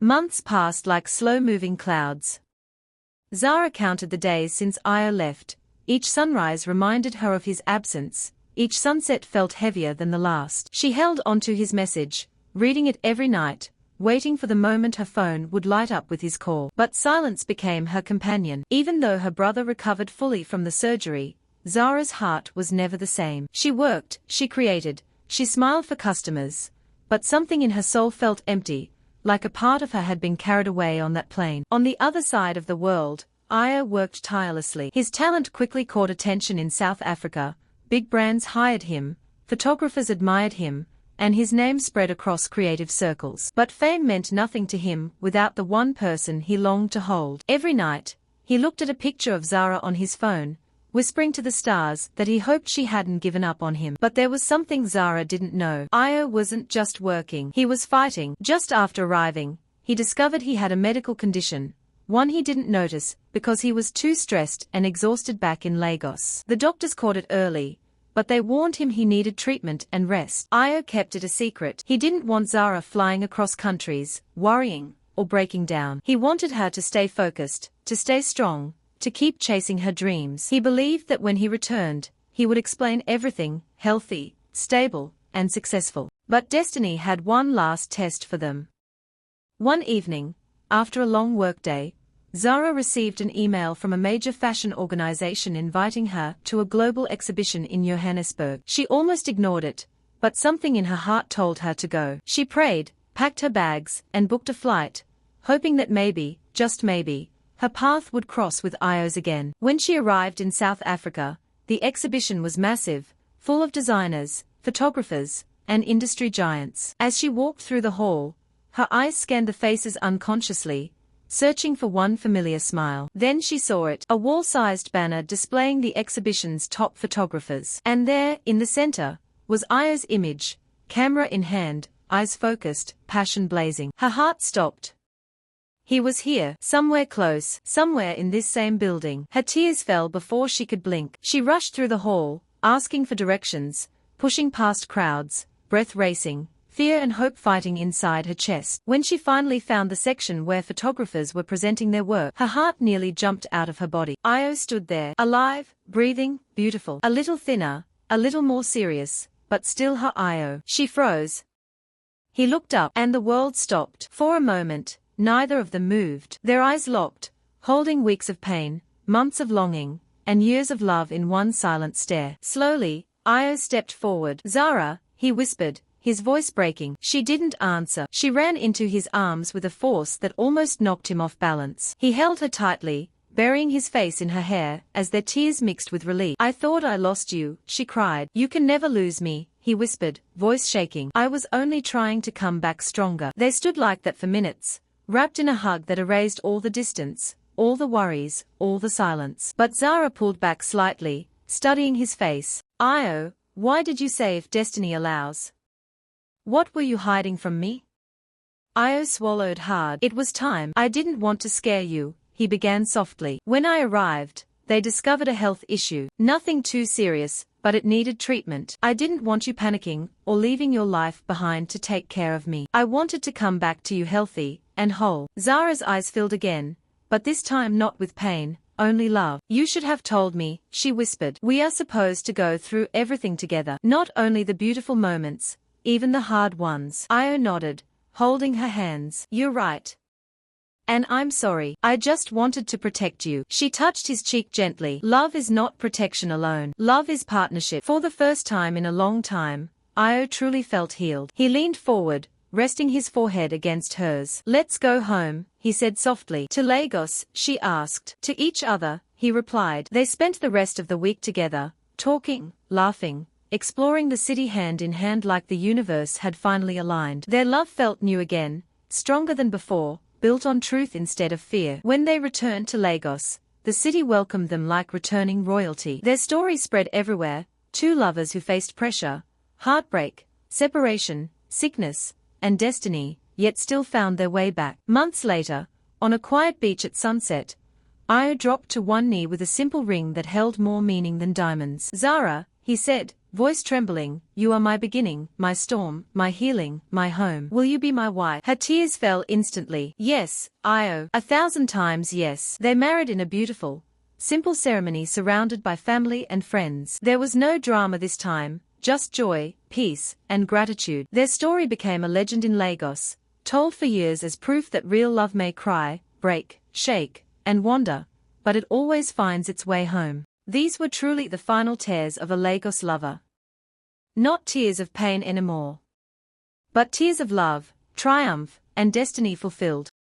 Months passed like slow-moving clouds. Zara counted the days since Ayo left. Each sunrise reminded her of his absence. Each sunset felt heavier than the last. She held onto his message, reading it every night, waiting for the moment her phone would light up with his call. But silence became her companion. Even though her brother recovered fully from the surgery, Zara's heart was never the same. She worked, she created, she smiled for customers. But something in her soul felt empty, like a part of her had been carried away on that plane. On the other side of the world, Ayo worked tirelessly. His talent quickly caught attention in South Africa. Big brands hired him, photographers admired him, and his name spread across creative circles. But fame meant nothing to him without the one person he longed to hold. Every night, he looked at a picture of Zara on his phone, whispering to the stars that he hoped she hadn't given up on him. But there was something Zara didn't know. Ayo wasn't just working. He was fighting. Just after arriving, he discovered he had a medical condition, one he didn't notice because he was too stressed and exhausted back in Lagos. The doctors caught it early, but they warned him he needed treatment and rest. Ayo kept it a secret. He didn't want Zara flying across countries, worrying, or breaking down. He wanted her to stay focused, to stay strong, to keep chasing her dreams. He believed that when he returned, he would explain everything, healthy, stable, and successful. But destiny had one last test for them. One evening, after a long workday, Zara received an email from a major fashion organization inviting her to a global exhibition in Johannesburg. She almost ignored it, but something in her heart told her to go. She prayed, packed her bags, and booked a flight, hoping that maybe, just maybe, her path would cross with Ayo's again. When she arrived in South Africa, the exhibition was massive, full of designers, photographers, and industry giants. As she walked through the hall, her eyes scanned the faces unconsciously, searching for one familiar smile. Then she saw it, a wall-sized banner displaying the exhibition's top photographers. And there, in the center, was Ayo's image, camera in hand, eyes focused, passion blazing. Her heart stopped. He was here, somewhere close, somewhere in this same building. Her tears fell before she could blink. She rushed through the hall, asking for directions, pushing past crowds, breath racing, fear and hope fighting inside her chest. When she finally found the section where photographers were presenting their work, her heart nearly jumped out of her body. Ayo stood there, alive, breathing, beautiful. A little thinner, a little more serious, but still her Ayo. She froze. He looked up, and the world stopped. For a moment, neither of them moved. Their eyes locked, holding weeks of pain, months of longing, and years of love in one silent stare. Slowly, Ayo stepped forward. "Zara," he whispered, his voice breaking. She didn't answer. She ran into his arms with a force that almost knocked him off balance. He held her tightly, burying his face in her hair as their tears mixed with relief. "I thought I lost you," she cried. "You can never lose me," he whispered, voice shaking. "I was only trying to come back stronger." They stood like that for minutes, wrapped in a hug that erased all the distance, all the worries, all the silence. But Zara pulled back slightly, studying his face. "Ayo, why did you say if destiny allows? What were you hiding from me?" Ayo swallowed hard. "It was time. I didn't want to scare you," he began softly. "When I arrived, they discovered a health issue. Nothing too serious, but it needed treatment. I didn't want you panicking or leaving your life behind to take care of me. I wanted to come back to you healthy and whole." Zara's eyes filled again, but this time not with pain, only love. "You should have told me," she whispered. "We are supposed to go through everything together. Not only the beautiful moments, even the hard ones." Ayo nodded, holding her hands. "You're right. And I'm sorry. I just wanted to protect you." She touched his cheek gently. "Love is not protection alone. Love is partnership." For the first time in a long time, Ayo truly felt healed. He leaned forward, resting his forehead against hers. "Let's go home," he said softly. "To Lagos?" she asked. "To each other," he replied. They spent the rest of the week together, talking, laughing, exploring the city hand in hand like the universe had finally aligned. Their love felt new again, stronger than before, built on truth instead of fear. When they returned to Lagos, the city welcomed them like returning royalty. Their story spread everywhere, two lovers who faced pressure, heartbreak, separation, sickness, and destiny, yet still found their way back. Months later, on a quiet beach at sunset, Ayo dropped to one knee with a simple ring that held more meaning than diamonds. "Zara," he said, voice trembling, "You are my beginning, my storm, my healing, my home. Will you be my wife?" Her tears fell instantly. "Yes, Ayo. 1,000 times yes." They married in a beautiful, simple ceremony surrounded by family and friends. There was no drama this time, just joy, peace, and gratitude. Their story became a legend in Lagos, told for years as proof that real love may cry, break, shake, and wander, but it always finds its way home. These were truly the final tears of a Lagos lover. Not tears of pain anymore, but tears of love, triumph, and destiny fulfilled.